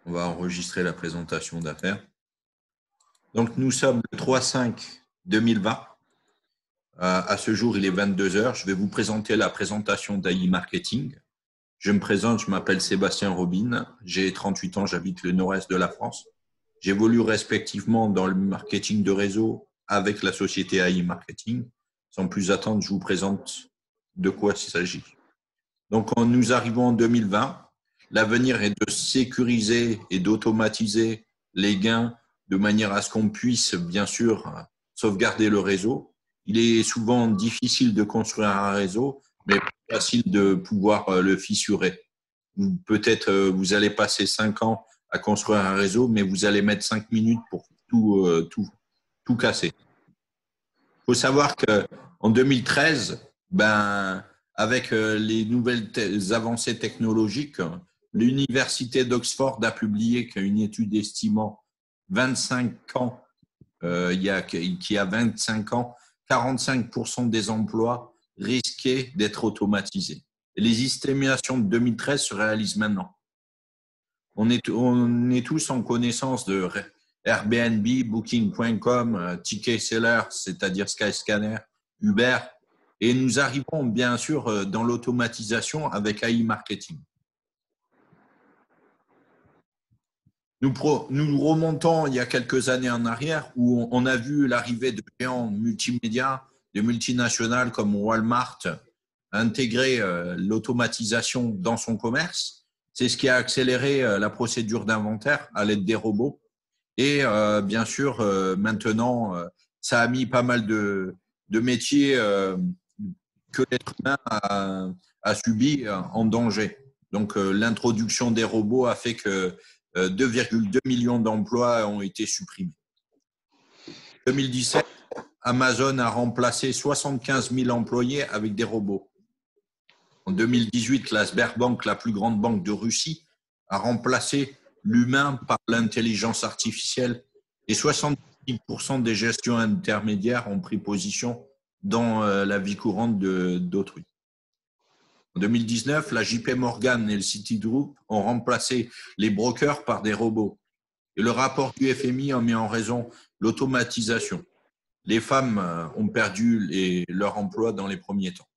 On va enregistrer la présentation d'affaires. Donc, nous sommes le 3/5/2020. À ce jour, il est 22 heures. Je vais vous présenter la présentation d'AI Marketing. Je me présente, je m'appelle Sébastien Robin. J'ai 38 ans, j'habite le nord-est de la France. J'évolue respectivement dans le marketing de réseau avec la société AI Marketing. Sans plus attendre, je vous présente de quoi il s'agit. Donc, nous arrivons en 2020. L'avenir est de sécuriser et d'automatiser les gains de manière à ce qu'on puisse, bien sûr, sauvegarder le réseau. Il est souvent difficile de construire un réseau, mais facile de pouvoir le fissurer. Peut-être vous allez passer 5 ans à construire un réseau, mais vous allez mettre 5 minutes pour tout casser. Il faut savoir qu'en 2013, avec les nouvelles avancées technologiques, l'université d'Oxford a publié qu'une étude estimant 25 ans, qu'il y a 25 ans, 45% des emplois risquaient d'être automatisés. Et les estimations de 2013 se réalisent maintenant. On est tous en connaissance de Airbnb, Booking.com, Ticket Seller, c'est-à-dire Skyscanner, Uber, et nous arrivons bien sûr dans l'automatisation avec AI Marketing. Nous remontons il y a quelques années en arrière où on a vu l'arrivée de géants multimédia, de multinationales comme Walmart intégrer l'automatisation dans son commerce. C'est ce qui a accéléré la procédure d'inventaire à l'aide des robots. Et bien sûr, maintenant, ça a mis pas mal de métiers que l'être humain a subi en danger. Donc, l'introduction des robots a fait que 2,2 millions d'emplois ont été supprimés. En 2017, Amazon a remplacé 75 000 employés avec des robots. En 2018, la Sberbank, la plus grande banque de Russie, a remplacé l'humain par l'intelligence artificielle et 70% des gestions intermédiaires ont pris position dans la vie courante d'autrui. En 2019, la JP Morgan et le Citigroup ont remplacé les brokers par des robots. Et le rapport du FMI a mis en raison l'automatisation. Les femmes ont perdu leur emploi dans les premiers temps.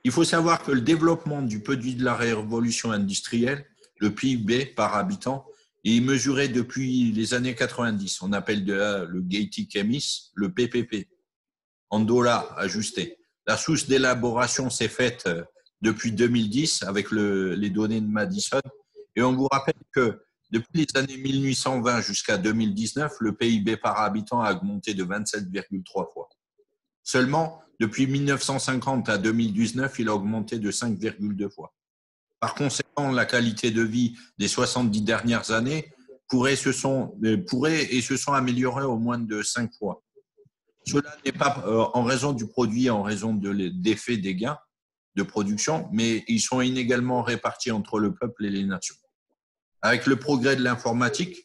Il faut savoir que le développement du produit de la révolution industrielle, le PIB par habitant, est mesuré depuis les années 90. On appelle le Getty Chemist, le PPP, en dollars ajustés. La source d'élaboration s'est faite depuis 2010 avec les données de Madison. Et on vous rappelle que depuis les années 1820 jusqu'à 2019, le PIB par habitant a augmenté de 27,3 fois. Seulement, depuis 1950 à 2019, il a augmenté de 5,2 fois. Par conséquent, la qualité de vie des 70 dernières années pourrait et se sont améliorées au moins de 5 fois. Cela n'est pas en raison du produit, en raison d'effet des gains de production, mais ils sont inégalement répartis entre le peuple et les nations. Avec le progrès de l'informatique,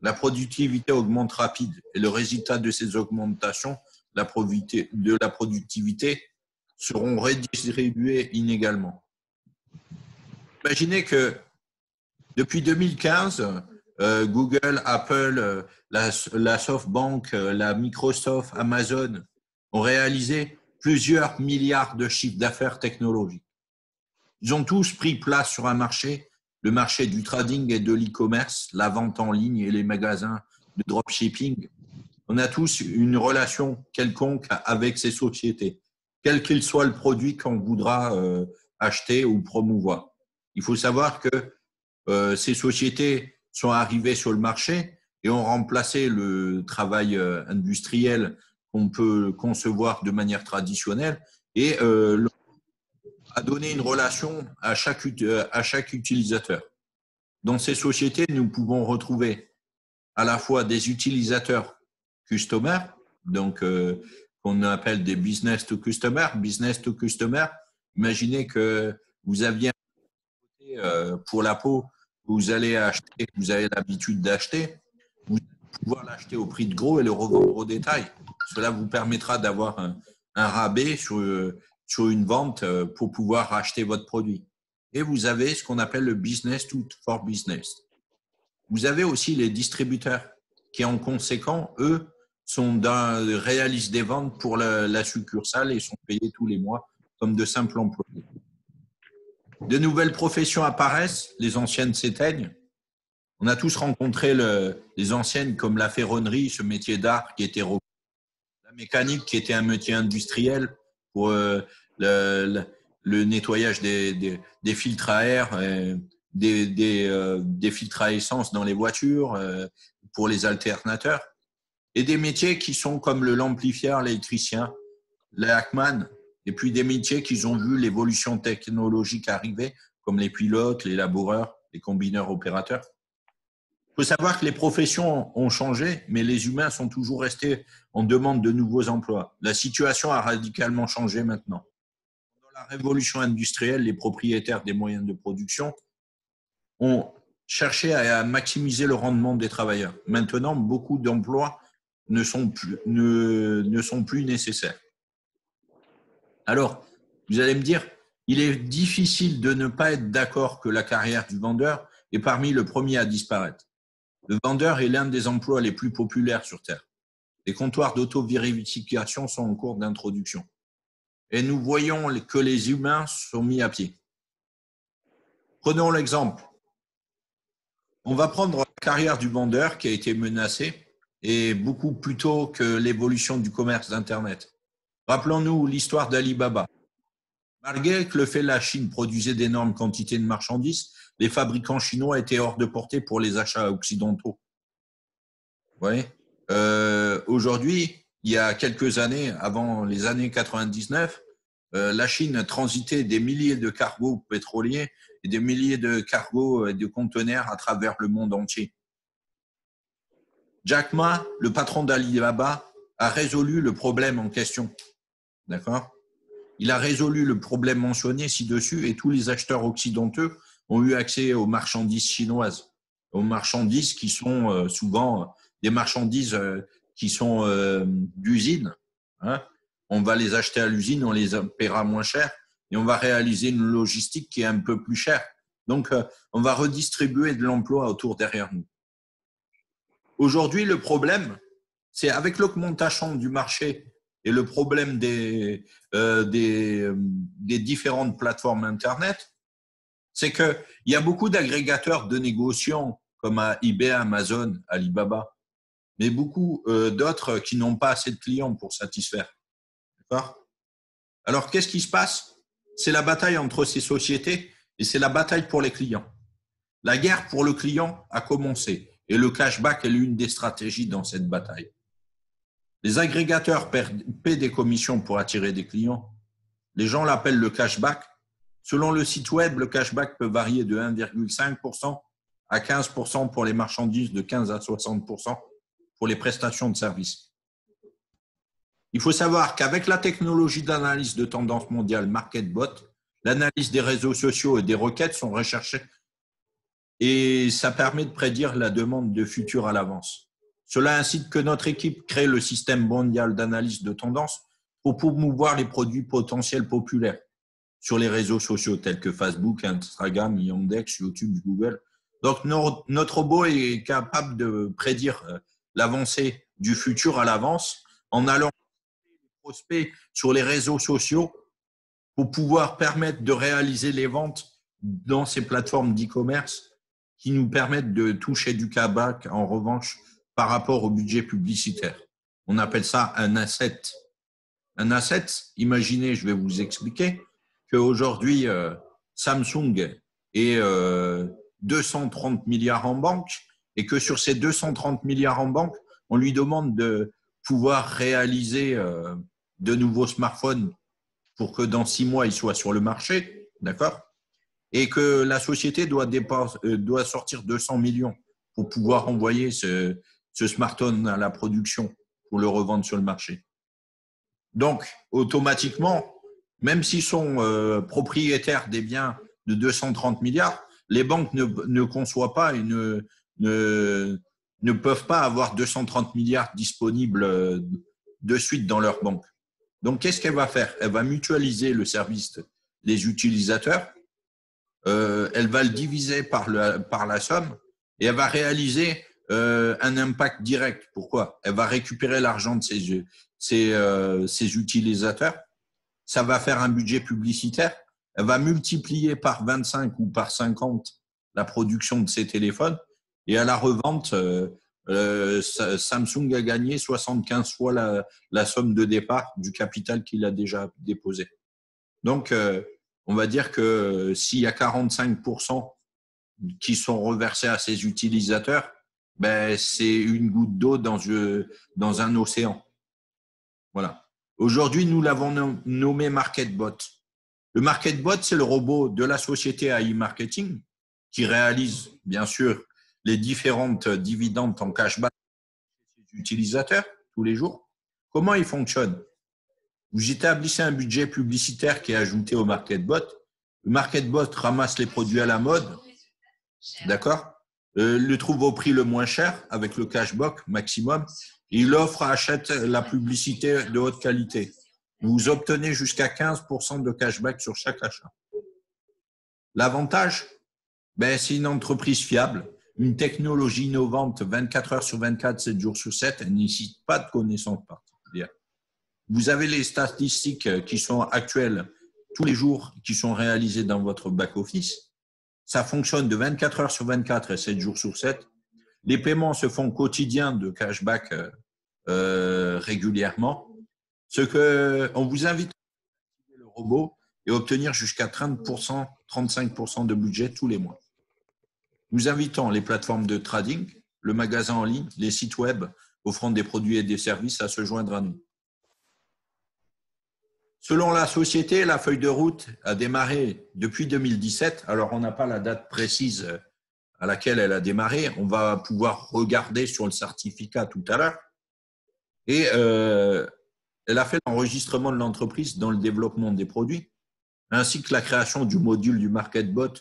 la productivité augmente rapide et le résultat de ces augmentations de la productivité seront redistribués inégalement. Imaginez que depuis 2015, Google, Apple, la SoftBank, la Microsoft, Amazon ont réalisé plusieurs milliards de chiffres d'affaires technologiques. Ils ont tous pris place sur un marché, le marché du trading et de l'e-commerce, la vente en ligne et les magasins de dropshipping. On a tous une relation quelconque avec ces sociétés, quel qu'il soit le produit qu'on voudra acheter ou promouvoir. Il faut savoir que ces sociétés sont arrivées sur le marché et ont remplacé le travail industriel qu'on peut concevoir de manière traditionnelle et a donné une relation à chaque utilisateur. Dans ces sociétés, nous pouvons retrouver à la fois des utilisateurs customers, donc qu'on appelle des business to customer. Business to customer, imaginez que vous aviez pour la peau, vous allez acheter, vous avez l'habitude d'acheter, vous allez pouvoir l'acheter au prix de gros et le revendre au détail. Cela vous permettra d'avoir un rabais sur une vente pour pouvoir acheter votre produit. et vous avez ce qu'on appelle le business to for business. Vous avez aussi les distributeurs qui, en conséquent, eux, réalisent des ventes pour la succursale et sont payés tous les mois comme de simples employés. De nouvelles professions apparaissent, les anciennes s'éteignent. On a tous rencontré les anciennes comme la ferronnerie, ce métier d'art qui était reconnu, la mécanique qui était un métier industriel pour le nettoyage des filtres à air, des filtres à essence dans les voitures, pour les alternateurs, et des métiers qui sont comme l'amplifieur, l'électricien, le hackman, et puis des métiers qui ont vu l'évolution technologique arriver, comme les pilotes, les laboureurs, les combineurs opérateurs. Il faut savoir que les professions ont changé, mais les humains sont toujours restés en demande de nouveaux emplois. La situation a radicalement changé maintenant. Dans la révolution industrielle, les propriétaires des moyens de production ont cherché à maximiser le rendement des travailleurs. Maintenant, beaucoup d'emplois ne sont plus nécessaires. Alors, vous allez me dire, il est difficile de ne pas être d'accord que la carrière du vendeur est parmi les premiers à disparaître. Le vendeur est l'un des emplois les plus populaires sur Terre. Les comptoirs d'auto-vérification sont en cours d'introduction. Et nous voyons que les humains sont mis à pied. Prenons l'exemple. On va prendre la carrière du vendeur qui a été menacée, et beaucoup plus tôt que l'évolution du commerce d'Internet. Rappelons-nous l'histoire d'Alibaba. Malgré que le fait la Chine produisait d'énormes quantités de marchandises, les fabricants chinois étaient hors de portée pour les achats occidentaux. Ouais. Aujourd'hui, il y a quelques années, avant les années 99, la Chine transitait des milliers de cargos pétroliers et des milliers de cargos et de conteneurs à travers le monde entier. Jack Ma, le patron d'Alibaba, a résolu le problème en question. D'accord ? Il a résolu le problème mentionné ci-dessus et tous les acheteurs occidentaux ont eu accès aux marchandises chinoises, aux marchandises qui sont souvent des marchandises qui sont d'usine. Hein. On va les acheter à l'usine, on les paiera moins cher et on va réaliser une logistique qui est un peu plus chère. Donc, on va redistribuer de l'emploi autour derrière nous. Aujourd'hui, le problème, c'est avec l'augmentation du marché et le problème des différentes plateformes Internet, c'est qu'il y a beaucoup d'agrégateurs de négociants comme eBay, Amazon, Alibaba, mais beaucoup d'autres qui n'ont pas assez de clients pour satisfaire. D'accord ? Alors, qu'est-ce qui se passe ? C'est la bataille entre ces sociétés et c'est la bataille pour les clients. La guerre pour le client a commencé et le cashback est l'une des stratégies dans cette bataille. Les agrégateurs paient des commissions pour attirer des clients. Les gens l'appellent le cashback. Selon le site web, le cashback peut varier de 1,5% à 15% pour les marchandises, de 15 à 60% pour les prestations de services. Il faut savoir qu'avec la technologie d'analyse de tendance mondiale MarketBot, l'analyse des réseaux sociaux et des requêtes sont recherchées et ça permet de prédire la demande de futur à l'avance. Cela incite que notre équipe crée le système mondial d'analyse de tendance pour promouvoir les produits potentiels populaires sur les réseaux sociaux tels que Facebook, Instagram, Yandex, YouTube, Google. Donc, notre robot est capable de prédire l'avancée du futur à l'avance en allant les prospects sur les réseaux sociaux pour pouvoir permettre de réaliser les ventes dans ces plateformes d'e-commerce qui nous permettent de toucher du cashback en revanche par rapport au budget publicitaire. On appelle ça un asset. Un asset, imaginez, je vais vous expliquer, qu'aujourd'hui, Samsung est 230 milliards en banque et que sur ces 230 milliards en banque, on lui demande de pouvoir réaliser de nouveaux smartphones pour que dans 6 mois, ils soient sur le marché, d'accord ? Et que la société doit sortir 200 millions pour pouvoir envoyer ce smartphone à la production pour le revendre sur le marché. Donc, automatiquement, même s'ils sont propriétaires des biens de 230 milliards, les banques ne conçoivent pas et ne peuvent pas avoir 230 milliards disponibles de suite dans leur banque. Donc, qu'est-ce qu'elle va faire ? Elle va mutualiser le service des utilisateurs elle va le diviser par la somme et elle va réaliser un impact direct. Pourquoi? Elle va récupérer l'argent de ses utilisateurs. Ça va faire un budget publicitaire. Elle va multiplier par 25 ou par 50 la production de ses téléphones et à la revente, Samsung a gagné 75 fois la somme de départ du capital qu'il a déjà déposé. Donc, on va dire que s'il y a 45% qui sont reversés à ses utilisateurs, ben, c'est une goutte d'eau dans un océan. Voilà. Aujourd'hui, nous l'avons nommé MarketBot. Le MarketBot, c'est le robot de la société AI Marketing qui réalise, bien sûr, les différentes dividendes en cashback des utilisateurs tous les jours. Comment il fonctionne? Vous établissez un budget publicitaire qui est ajouté au MarketBot. Le MarketBot ramasse les produits à la mode, d'accord? Le trouve au prix le moins cher avec le cashback maximum. Et il offre, achète la publicité de haute qualité. Vous obtenez jusqu'à 15% de cashback sur chaque achat. L'avantage, ben, c'est une entreprise fiable, une technologie innovante 24 heures sur 24, 7 jours sur 7. Elle ne nécessite pas de connaissances particulières. Vous avez les statistiques qui sont actuelles tous les jours, qui sont réalisées dans votre back-office. Ça fonctionne de 24 heures sur 24 et 7 jours sur 7. Les paiements se font quotidiens de cashback régulièrement. On vous invite à utiliser le robot et obtenir jusqu'à 30%, 35% de budget tous les mois. Nous invitons les plateformes de trading, le magasin en ligne, les sites web offrant des produits et des services à se joindre à nous. Selon la société, la feuille de route a démarré depuis 2017. Alors, on n'a pas la date précise à laquelle elle a démarré. On va pouvoir regarder sur le certificat tout à l'heure. Et elle a fait l'enregistrement de l'entreprise dans le développement des produits, ainsi que la création du module du MarketBot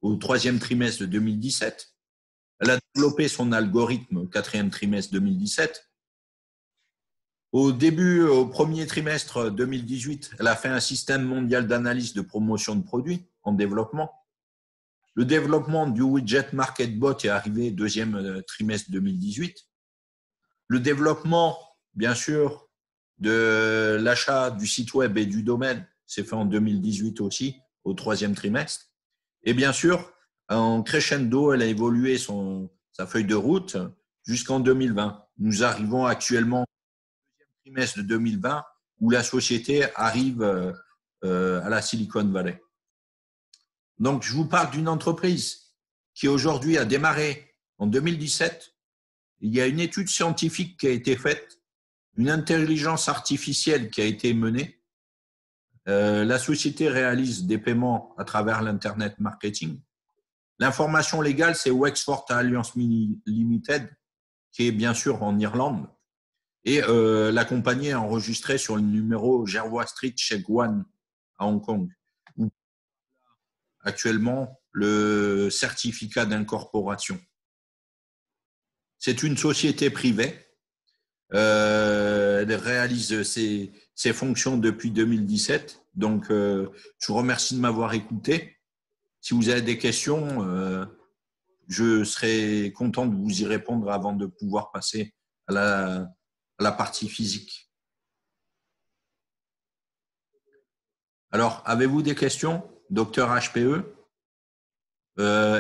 au troisième trimestre de 2017. Elle a développé son algorithme au quatrième trimestre 2017. Au premier trimestre 2018, elle a fait un système mondial d'analyse de promotion de produits en développement. Le développement du widget MarketBot est arrivé deuxième trimestre 2018. Le développement, bien sûr, de l'achat du site web et du domaine s'est fait en 2018 aussi, au troisième trimestre. Et bien sûr, en crescendo, elle a évolué sa feuille de route jusqu'en 2020. Nous arrivons actuellement trimestre de 2020 où la société arrive à la Silicon Valley. Donc, je vous parle d'une entreprise qui aujourd'hui a démarré en 2017. Il y a une étude scientifique qui a été faite, une intelligence artificielle qui a été menée. La société réalise des paiements à travers l'Internet marketing. L'information légale, c'est Wexford Alliance Limited, qui est bien sûr en Irlande. Et la compagnie est enregistrée sur le numéro Jervois Street chez Guan à Hong Kong. Où actuellement le certificat d'incorporation. C'est une société privée. Elle réalise ses fonctions depuis 2017. Donc, je vous remercie de m'avoir écouté. Si vous avez des questions, je serai content de vous y répondre avant de pouvoir passer à la partie physique. Alors, avez-vous des questions, docteur HPE,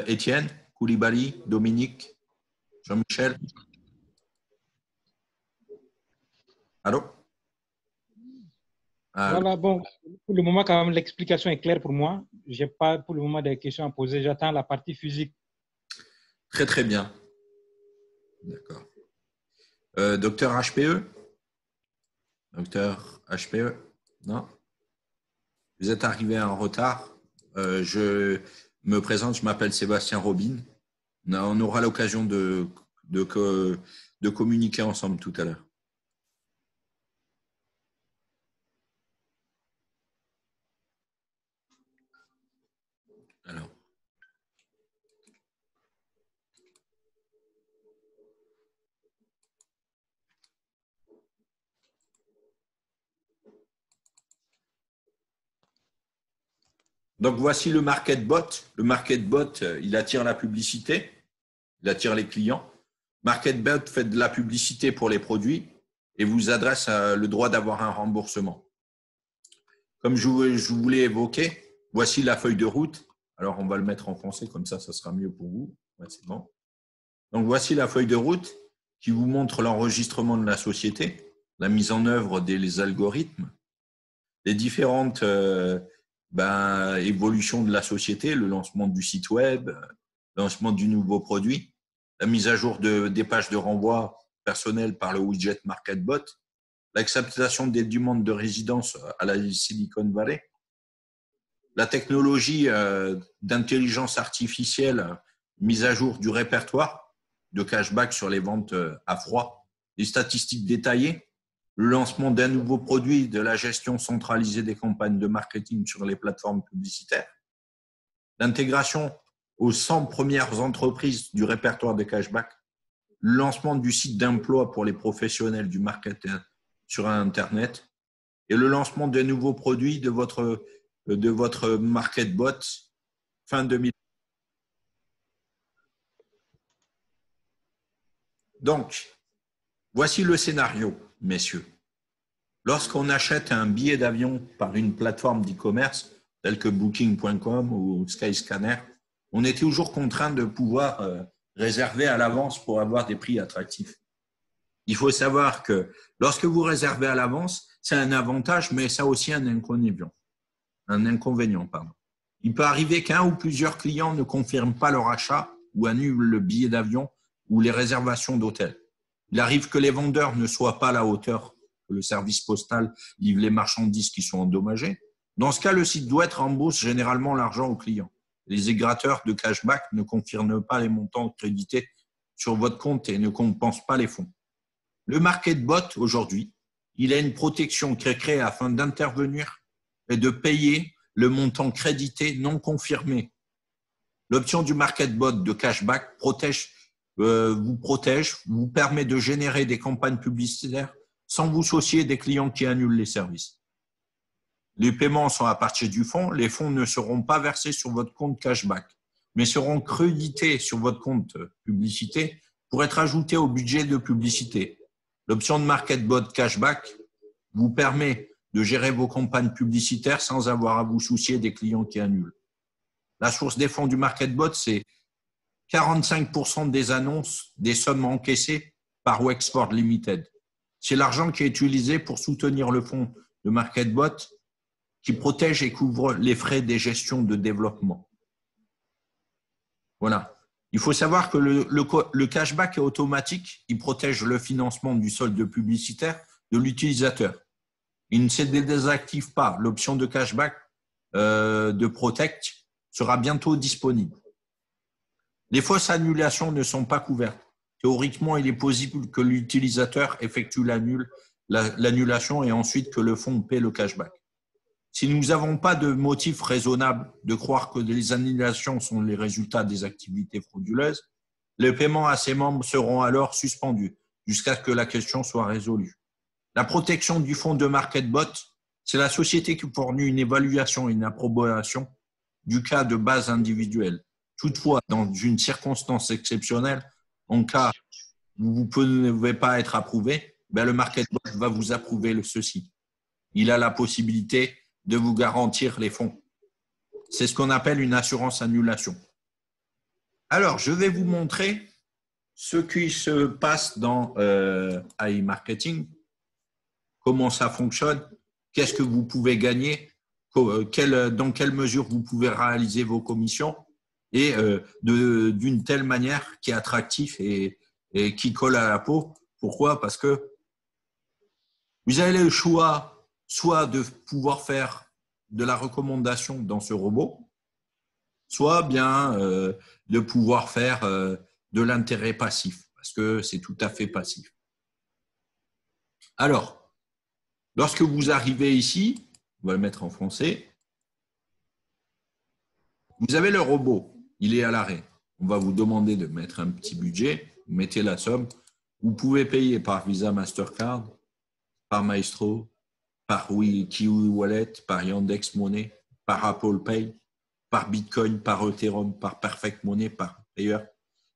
Étienne, Koulibaly, Dominique, Jean-Michel? Allô? Voilà, bon, pour le moment, quand même, l'explication est claire pour moi. Je n'ai pas pour le moment des questions à poser. J'attends la partie physique. Très, très bien. D'accord. Docteur HPE? Docteur HPE? Non? Vous êtes arrivé en retard. Je me présente, je m'appelle Sébastien Robin. On aura l'occasion de communiquer ensemble tout à l'heure. Alors. Donc, voici le MarketBot. Le MarketBot, il attire la publicité, il attire les clients. MarketBot fait de la publicité pour les produits et vous adresse le droit d'avoir un remboursement. Comme je vous l'ai évoqué, voici la feuille de route. Alors, on va le mettre en français, comme ça sera mieux pour vous. Ouais, c'est bon. Donc, voici la feuille de route qui vous montre l'enregistrement de la société, la mise en œuvre des algorithmes, les différentes évolutions de la société, le lancement du site web, le lancement du nouveau produit, la mise à jour des pages de renvoi personnelles par le widget MarketBot, l'acceptation des demandes de résidence à la Silicon Valley, la technologie d'intelligence artificielle, mise à jour du répertoire de cashback sur les ventes à froid, les statistiques détaillées, le lancement d'un nouveau produit, de la gestion centralisée des campagnes de marketing sur les plateformes publicitaires, l'intégration aux 100 premières entreprises du répertoire de cashback, le lancement du site d'emploi pour les professionnels du marketing sur Internet et le lancement des nouveaux produits de votre MarketBot fin 2000. Donc, voici le scénario, messieurs. Lorsqu'on achète un billet d'avion par une plateforme d'e-commerce telle que Booking.com ou Skyscanner, on est toujours contraint de pouvoir réserver à l'avance pour avoir des prix attractifs. Il faut savoir que lorsque vous réservez à l'avance, c'est un avantage, mais ça a aussi un inconvénient. Il peut arriver qu'un ou plusieurs clients ne confirment pas leur achat ou annulent le billet d'avion ou les réservations d'hôtel. Il arrive que les vendeurs ne soient pas à la hauteur, que le service postal livre les marchandises qui sont endommagées. Dans ce cas, le site web rembourse généralement l'argent aux clients. Les égrateurs de cashback ne confirment pas les montants crédités sur votre compte et ne compensent pas les fonds. Le MarketBot, aujourd'hui, il a une protection qui est créée afin d'intervenir et de payer le montant crédité non confirmé. L'option du MarketBot de cashback vous permet de générer des campagnes publicitaires sans vous soucier des clients qui annulent les services. Les paiements sont à partir du fonds. Les fonds ne seront pas versés sur votre compte cashback, mais seront crédités sur votre compte publicité pour être ajoutés au budget de publicité. L'option de MarketBot cashback vous permet de gérer vos campagnes publicitaires sans avoir à vous soucier des clients qui annulent. La source des fonds du MarketBot, c'est 45% des annonces des sommes encaissées par Wexford Limited. C'est l'argent qui est utilisé pour soutenir le fonds de MarketBot qui protège et couvre les frais des gestions de développement. Voilà. Il faut savoir que le cashback est automatique. Il protège le financement du solde publicitaire de l'utilisateur. Il ne se désactive pas. L'option de cashback de Protect sera bientôt disponible. Les fausses annulations ne sont pas couvertes. Théoriquement, il est possible que l'utilisateur effectue l'annulation et ensuite que le fonds paie le cashback. Si nous n'avons pas de motif raisonnable de croire que les annulations sont les résultats des activités frauduleuses, les paiements à ces membres seront alors suspendus jusqu'à ce que la question soit résolue. La protection du fonds de MarketBot, c'est la société qui fournit une évaluation et une approbation du cas de base individuelle. Toutefois, dans une circonstance exceptionnelle, en cas où vous ne pouvez pas être approuvé, le MarketBot va vous approuver ceci. Il a la possibilité de vous garantir les fonds. C'est ce qu'on appelle une assurance annulation. Alors, je vais vous montrer ce qui se passe dans AI Marketing, comment ça fonctionne, qu'est-ce que vous pouvez gagner, dans quelle mesure vous pouvez réaliser vos commissions et d'une telle manière qui est attractif et qui colle à la peau. Pourquoi? Parce que vous avez le choix soit de pouvoir faire de la recommandation dans ce robot, soit bien de pouvoir faire de l'intérêt passif, parce que c'est tout à fait passif. Alors, lorsque vous arrivez ici, on va le mettre en français, vous avez le robot, il est à l'arrêt. On va vous demander de mettre un petit budget, vous mettez la somme. Vous pouvez payer par Visa, Mastercard, par Maestro, par Kiwi Wallet, par Yandex Money, par Apple Pay, par Bitcoin, par Ethereum, par Perfect Money, par ailleurs.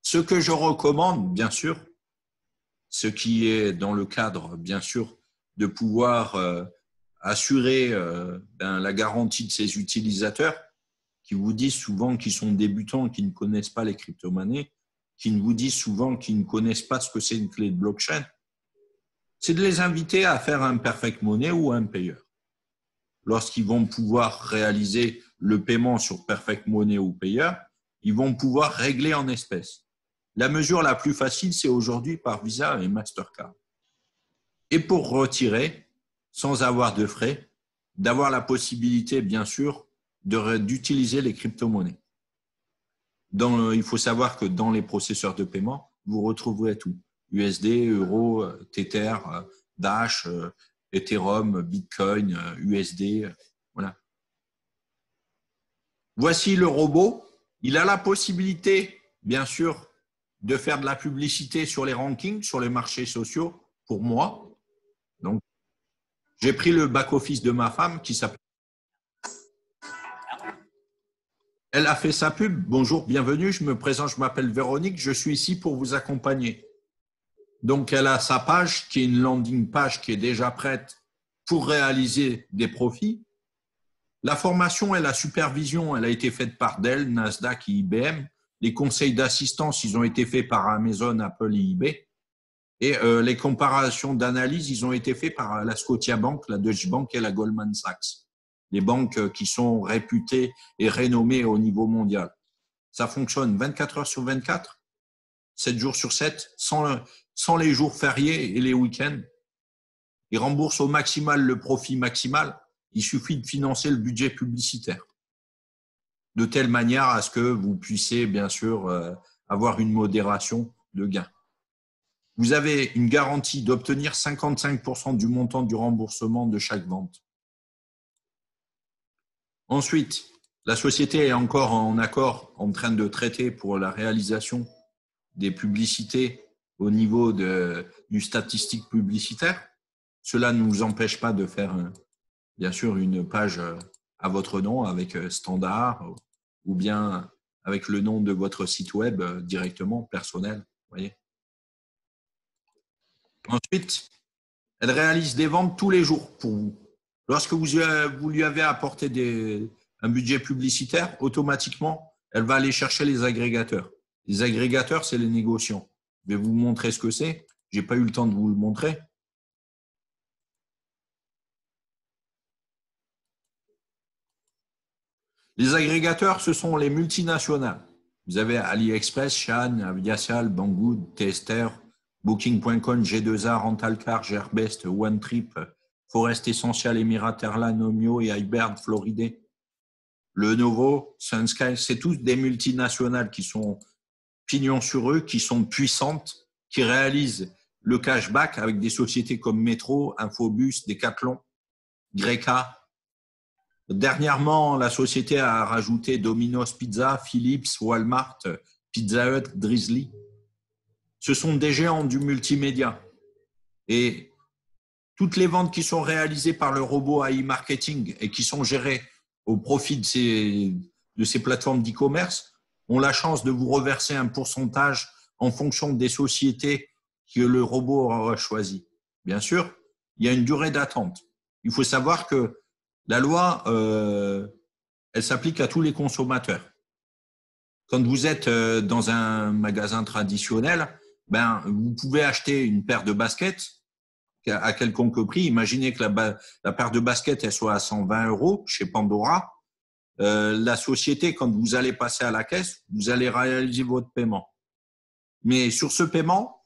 Ce que je recommande, bien sûr, ce qui est dans le cadre, bien sûr, de pouvoir assurer la garantie de ses utilisateurs, qui vous disent souvent qu'ils sont débutants, qui ne connaissent pas les crypto-monnaies, qui vous disent souvent qu'ils ne connaissent pas ce que c'est une clé de blockchain, c'est de les inviter à faire un Perfect Money ou un payeur. Lorsqu'ils vont pouvoir réaliser le paiement sur Perfect Money ou payeur, ils vont pouvoir régler en espèces. La mesure la plus facile, c'est aujourd'hui par Visa et Mastercard. Et pour retirer, sans avoir de frais, d'avoir la possibilité, bien sûr, d'utiliser les crypto-monnaies. Il faut savoir que dans les processeurs de paiement, vous retrouverez tout. USD, Euro, Tether, Dash, Ethereum, Bitcoin, USD, voilà. Voici le robot. Il a la possibilité, bien sûr, de faire de la publicité sur les rankings, sur les marchés sociaux, pour moi. Donc, j'ai pris le back-office de ma femme qui s'appelle. Elle a fait sa pub. Bonjour, bienvenue, je me présente, je m'appelle Véronique, je suis ici pour vous accompagner. Donc, elle a sa page qui est une landing page qui est déjà prête pour réaliser des profits. La formation et la supervision, elle a été faite par Dell, Nasdaq et IBM. Les conseils d'assistance, ils ont été faits par Amazon, Apple et eBay. Et les comparations d'analyse, ils ont été faits par la Scotiabank, la Deutsche Bank et la Goldman Sachs. Les banques qui sont réputées et renommées au niveau mondial. Ça fonctionne 24 heures sur 24, 7 jours sur 7, sans les jours fériés et les week-ends. Ils remboursent au maximal le profit maximal. Il suffit de financer le budget publicitaire. De telle manière à ce que vous puissiez, bien sûr, avoir une modération de gains. Vous avez une garantie d'obtenir 55% du montant du remboursement de chaque vente. Ensuite, la société est encore en accord, en train de traiter pour la réalisation des publicités au niveau du statistique publicitaire. Cela ne vous empêche pas de faire, bien sûr, une page à votre nom avec standard ou bien avec le nom de votre site web directement personnel. Voyez. Ensuite, elle réalise des ventes tous les jours pour vous. Lorsque vous lui avez apporté un budget publicitaire, automatiquement, elle va aller chercher les agrégateurs. Les agrégateurs, c'est les négociants. Je vais vous montrer ce que c'est. Je n'ai pas eu le temps de vous le montrer. Les agrégateurs, ce sont les multinationales. Vous avez AliExpress, Shan, Aviasal, Banggood, Tester, Booking.com, G2A, Rentalcar, Gearbest, OneTrip, Forest Essential, Emirates Airlines, Omio et Iberd, Floridé. Lenovo, Sunsky, c'est tous des multinationales qui sont pignon sur eux, qui sont puissantes, qui réalisent le cashback avec des sociétés comme Metro, Infobus, Decathlon, Greca. Dernièrement, la société a rajouté Domino's Pizza, Philips, Walmart, Pizza Hut, Drizzly. Ce sont des géants du multimédia. Et toutes les ventes qui sont réalisées par le robot AI Marketing et qui sont gérées au profit de ces plateformes d'e-commerce ont la chance de vous reverser un pourcentage en fonction des sociétés que le robot aura choisies. Bien sûr, il y a une durée d'attente. Il faut savoir que la loi, elle s'applique à tous les consommateurs. Quand vous êtes dans un magasin traditionnel, vous pouvez acheter une paire de baskets à quelconque prix. Imaginez que la paire de baskets elle soit à 120 € chez Pandora. La société, quand vous allez passer à la caisse, vous allez réaliser votre paiement. Mais sur ce paiement,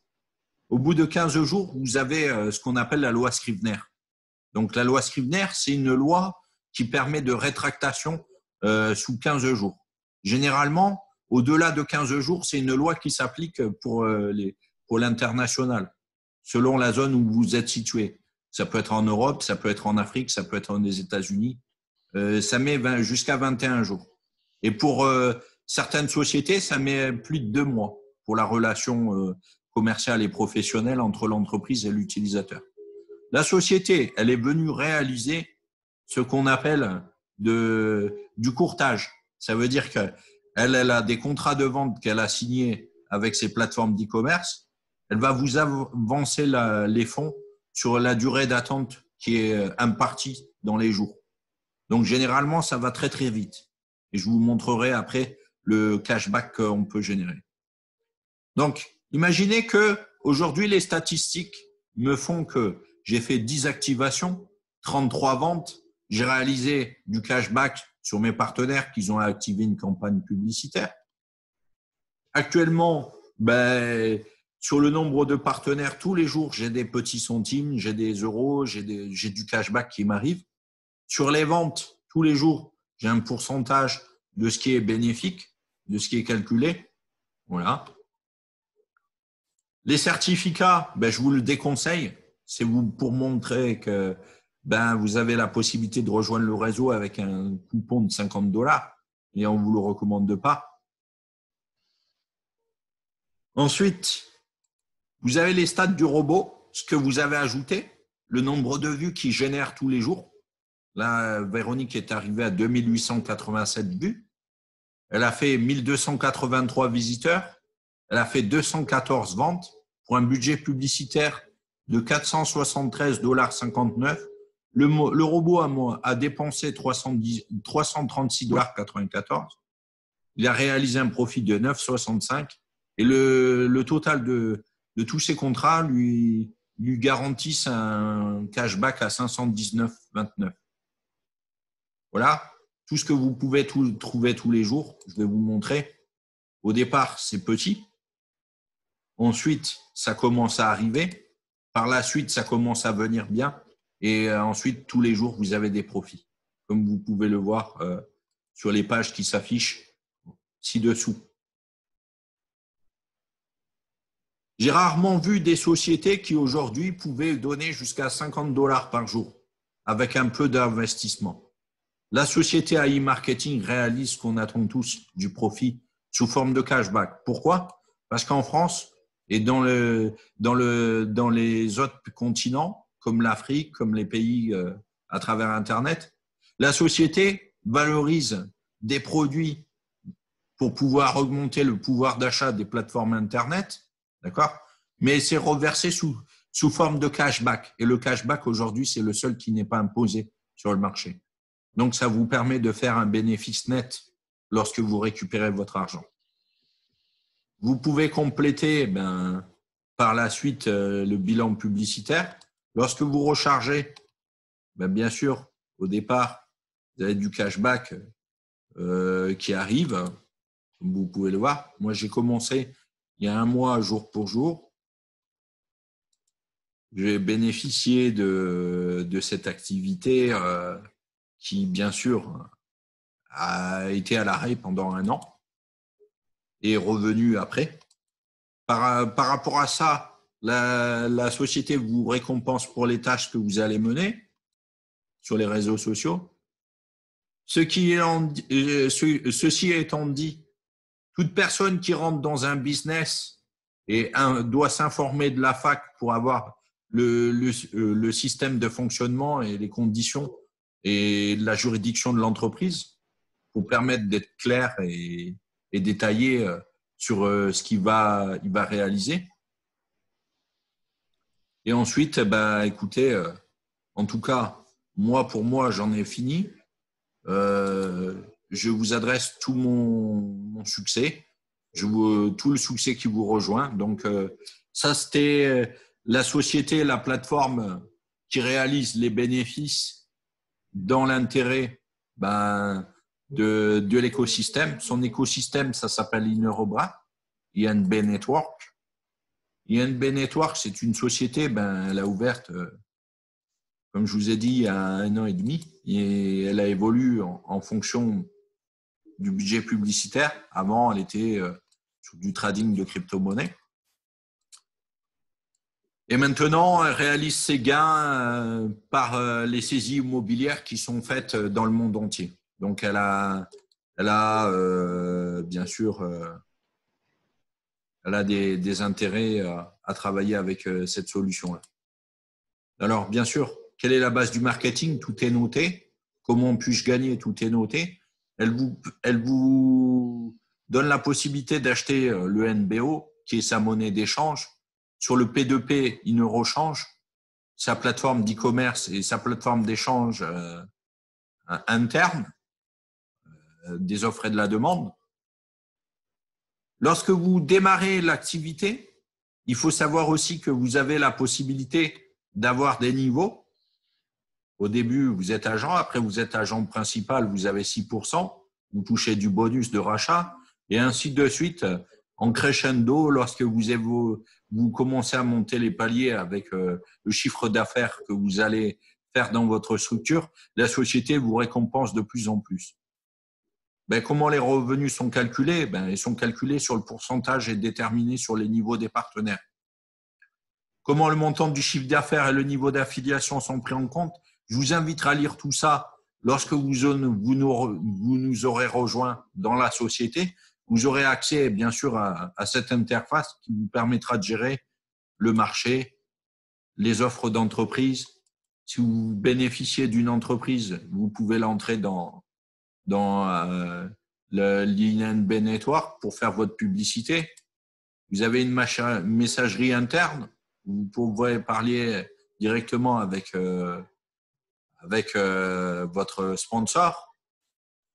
au bout de 15 jours, vous avez ce qu'on appelle la loi Scrivener. Donc, la loi Scrivener, c'est une loi qui permet de rétractation sous 15 jours. Généralement, au-delà de 15 jours, c'est une loi qui s'applique pour l'international, selon la zone où vous êtes situé. Ça peut être en Europe, ça peut être en Afrique, ça peut être aux États-Unis. Ça met jusqu'à 21 jours. Et pour certaines sociétés, ça met plus de 2 mois pour la relation commerciale et professionnelle entre l'entreprise et l'utilisateur. La société, elle est venue réaliser ce qu'on appelle du courtage. Ça veut dire qu'elle a des contrats de vente qu'elle a signés avec ces plateformes d'e-commerce. Elle va vous avancer les fonds sur la durée d'attente qui est impartie dans les jours. Donc, généralement, ça va très, très vite. Et je vous montrerai après le cashback qu'on peut générer. Donc, imaginez que aujourd'hui, les statistiques me font que j'ai fait 10 activations, 33 ventes, j'ai réalisé du cashback sur mes partenaires qui ont activé une campagne publicitaire. Actuellement, sur le nombre de partenaires, tous les jours, j'ai des petits centimes, j'ai des euros, j'ai du cashback qui m'arrive. Sur les ventes, tous les jours, j'ai un pourcentage de ce qui est bénéfique, de ce qui est calculé. Voilà. Les certificats, je vous le déconseille. C'est pour montrer que vous avez la possibilité de rejoindre le réseau avec un coupon de $50 et on ne vous le recommande pas. Ensuite, vous avez les stats du robot, ce que vous avez ajouté, le nombre de vues qu'il génère tous les jours. Là, Véronique est arrivée à 2887 vues. Elle a fait 1283 visiteurs. Elle a fait 214 ventes pour un budget publicitaire de $473,59. Le robot a dépensé $336,94. Il a réalisé un profit de 9,65. Et le total de tous ces contrats lui garantissent un cashback à 519,29. Voilà, tout ce que vous pouvez trouver tous les jours, je vais vous montrer. Au départ, c'est petit. Ensuite, ça commence à arriver. Par la suite, ça commence à venir bien. Et ensuite, tous les jours, vous avez des profits. Comme vous pouvez le voir sur les pages qui s'affichent ci-dessous. J'ai rarement vu des sociétés qui aujourd'hui pouvaient donner jusqu'à $50 par jour avec un peu d'investissement. La société AI Marketing réalise ce qu'on attend tous, du profit sous forme de cashback. Pourquoi? Parce qu'en France et dans les autres continents, comme l'Afrique, comme les pays à travers Internet, la société valorise des produits pour pouvoir augmenter le pouvoir d'achat des plateformes Internet, d'accord? Mais c'est reversé sous forme de cashback. Et le cashback, aujourd'hui, c'est le seul qui n'est pas imposé sur le marché. Donc, ça vous permet de faire un bénéfice net lorsque vous récupérez votre argent. Vous pouvez compléter par la suite le bilan publicitaire. Lorsque vous rechargez, bien sûr, au départ, vous avez du cashback qui arrive, comme vous pouvez le voir. Moi, j'ai commencé il y a un mois, jour pour jour. J'ai bénéficié de cette activité qui, bien sûr, a été à l'arrêt pendant un an et est revenu après. Par rapport à ça, la société vous récompense pour les tâches que vous allez mener sur les réseaux sociaux. Ceci étant dit, toute personne qui rentre dans un business doit s'informer de la fac pour avoir le système de fonctionnement et les conditions et la juridiction de l'entreprise pour permettre d'être clair et détaillé sur ce qu'il va réaliser. Et ensuite, écoutez, en tout cas, pour moi, j'en ai fini. Je vous adresse tout mon succès, tout le succès qui vous rejoint. Donc, ça, c'était la société, la plateforme qui réalise les bénéfices dans l'intérêt de l'écosystème. Son écosystème, ça s'appelle Innerobra, INB Network. INB Network, c'est une société, elle a ouverte, comme je vous ai dit, il y a 1 an et demi, et elle a évolué en fonction du budget publicitaire. Avant, elle était sur du trading de crypto-monnaies. Et maintenant, elle réalise ses gains par les saisies immobilières qui sont faites dans le monde entier. Donc, elle a bien sûr, elle a des intérêts à travailler avec cette solution-là. Alors, bien sûr, quelle est la base du marketing? Tout est noté. Comment puis-je gagner? Tout est noté. elle vous donne la possibilité d'acheter le NBO, qui est sa monnaie d'échange. Sur le P2P, InEurochange, sa plateforme d'e-commerce et sa plateforme d'échange interne des offres et de la demande. Lorsque vous démarrez l'activité, il faut savoir aussi que vous avez la possibilité d'avoir des niveaux. Au début, vous êtes agent, après vous êtes agent principal, vous avez 6%, vous touchez du bonus de rachat, et ainsi de suite, en crescendo, lorsque vous commencez à monter les paliers avec le chiffre d'affaires que vous allez faire dans votre structure, la société vous récompense de plus en plus. Comment les revenus sont calculés? Ils sont calculés sur le pourcentage et déterminés sur les niveaux des partenaires. Comment le montant du chiffre d'affaires et le niveau d'affiliation sont pris en compte? Je vous invite à lire tout ça lorsque vous nous aurez rejoint dans la société. Vous aurez accès, bien sûr, à cette interface qui vous permettra de gérer le marché, les offres d'entreprise. Si vous bénéficiez d'une entreprise, vous pouvez l'entrer dans le l'INB Network pour faire votre publicité. Vous avez une messagerie interne. Vous pouvez parler directement avec votre sponsor,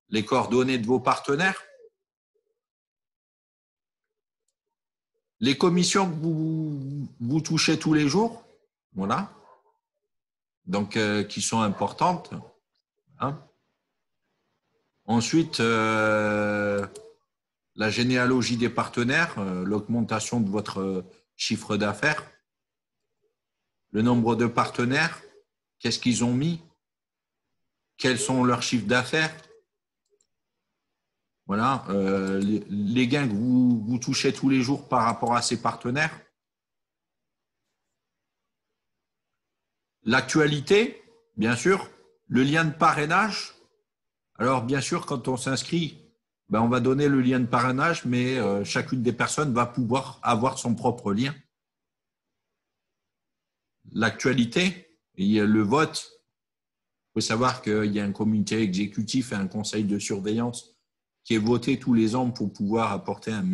les coordonnées de vos partenaires, les commissions que vous touchez tous les jours, voilà, donc qui sont importantes. Hein. Ensuite, la généalogie des partenaires, l'augmentation de votre chiffre d'affaires, le nombre de partenaires, qu'est-ce qu'ils ont mis, quels sont leurs chiffres d'affaires. Voilà, les gains que vous touchez tous les jours par rapport à ces partenaires. L'actualité, bien sûr, le lien de parrainage. Alors, bien sûr, quand on s'inscrit, on va donner le lien de parrainage, mais chacune des personnes va pouvoir avoir son propre lien. L'actualité, il y a le vote. Il faut savoir qu'il y a un comité exécutif et un conseil de surveillance qui est voté tous les ans pour pouvoir apporter une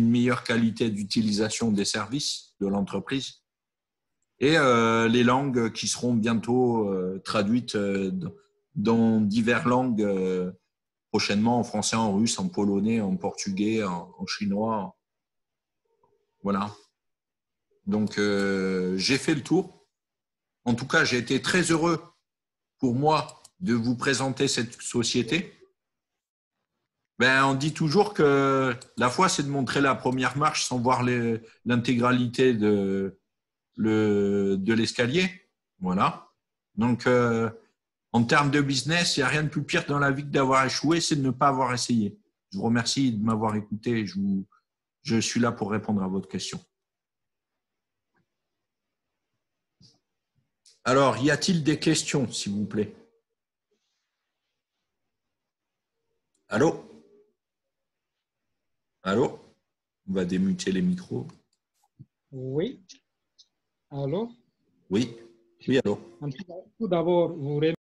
meilleure qualité d'utilisation des services de l'entreprise. Et les langues qui seront bientôt traduites dans diverses langues prochainement, en français, en russe, en polonais, en portugais, en chinois. Voilà. Donc, j'ai fait le tour. En tout cas, j'ai été très heureux pour moi de vous présenter cette société. On dit toujours que la foi, c'est de montrer la première marche sans voir l'intégralité de l'escalier. Voilà. Donc, en termes de business, il n'y a rien de plus pire dans la vie que d'avoir échoué, c'est de ne pas avoir essayé. Je vous remercie de m'avoir écouté. Je suis là pour répondre à votre question. Alors, y a-t-il des questions, s'il vous plaît? Allô? Allô? On va démuter les micros. Oui. Allô? Oui. Oui, allô? Tout d'abord, vous